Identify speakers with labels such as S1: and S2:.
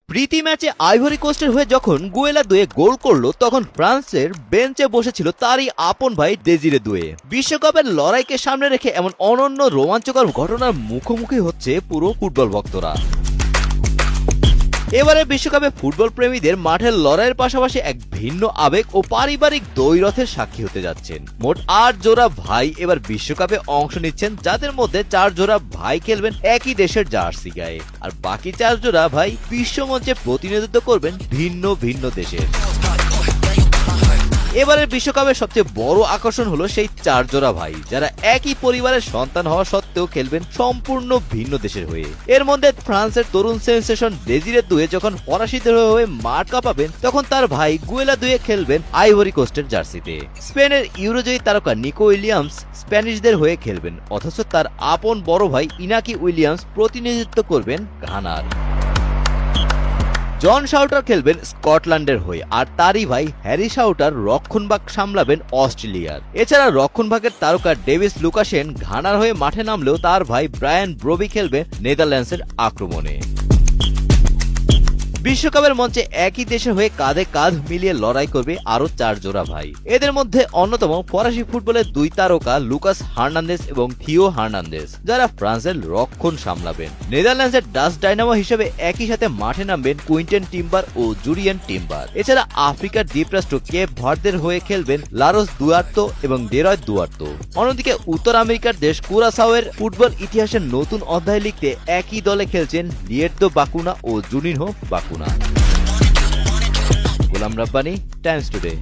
S1: প্রীতি ম্যাচে আইভরি কোস্টের হয়ে যখন গুয়েলা দুয়ে গোল করলো তখন ফ্রান্সের বেঞ্চে বসেছিল তারই আপন ভাই ডেজিরে দুয়ে। বিশ্বকাপের লড়াইকে সামনে রেখে এমন অনন্য রোমাঞ্চকর ঘটনার মুখোমুখি হচ্ছে পুরো ফুটবল ভক্তরা। এবারে বিশ্বকাপে ফুটবল প্রেমীদের মাঠের লড়াইয়ের পাশাপাশি এক ভিন্ন আবেগ ও পারিবারিক দ্বৈরথের সাক্ষী হতে যাচ্ছেন। মোট ৮ জোড়া ভাই এবার বিশ্বকাপে অংশ নিচ্ছেন, যাদের মধ্যে ৪ জোড়া ভাই খেলবেন একই দেশের জার্সি গায়ে, আর বাকি ৪ জোড়া ভাই বিশ্বমঞ্চে প্রতিনিধিত্ব করবেন ভিন্ন ভিন্ন দেশের। এবারের বিশ্বকাপের সবচেয়ে বড় আকর্ষণ হলো সেই ৪ জোড়া ভাই যারা একই পরিবারের সন্তান হওয়া সত্ত্বেও খেলবেন সম্পূর্ণ ভিন্ন দেশের হয়ে। এর মধ্যে ফ্রান্সের তরুণ সেন্সেশন ডেজিরে দুয়ে যখন ফরাসিদের হয়ে মাঠ কাঁপাবেন, তখন তার ভাই গুয়েলা দুয়ে খেলবেন আইভরি কোস্টের জার্সিতে। স্পেনের ইউরোজয়ী তারকা নিকো উইলিয়ামস স্প্যানিশদের হয়ে খেলবেন, অথচ তার আপন বড় ভাই ইনাকি উইলিয়ামস প্রতিনিধিত্ব করবেন ঘানার। জন শাউটার খেলবেন স্কটল্যান্ডের হয়ে, আর তারই ভাই হ্যারি শাউটার রক্ষণভাগ সামলাবেন অস্ট্রেলিয়ার। এছাড়া রক্ষণভাগের তারকা ডেভিস লুকাসেন ঘানার হয়ে মাঠে নামলেও তার ভাই ব্রায়ান ব্রোবি খেলবেন নেদারল্যান্ডসের আক্রমণে। বিশ্বকাপের মঞ্চে একই দেশের হয়ে কাঁধে কাঁধ মিলিয়ে লড়াই করবে আরো ৪ জোড়া ভাই। এদের মধ্যে অন্যতম ফরাসি ফুটবলের ২ তারকা লুকাস হার্নান্দেজ এবং থিও হার্নান্দেজ, যারা ফ্রান্সের রক্ষণ সামলাবেন। নেদারল্যান্ডসের ডাচ ডায়নামো হিসেবে একই সাথে মাঠে নামবেন কুইন্টেন টিম্বার ও জুরিয়েন টিম্বার। এছাড়া আফ্রিকার দ্বীপরাষ্ট্র কেপ ভার্দের হয়ে খেলবেন লারোস দুয়ার্তো এবং ডেরয় দুয়ার্তো। অন্যদিকে উত্তর আমেরিকার দেশ কুরাসাওয়ের ফুটবল ইতিহাসের নতুন অধ্যায় লিখতে একই দলে খেলছেন লিয়ের্দো বাকুনা ও জুনিনহো বাকুনা। গোলাম রাব্বানি, টাইমস টুডে।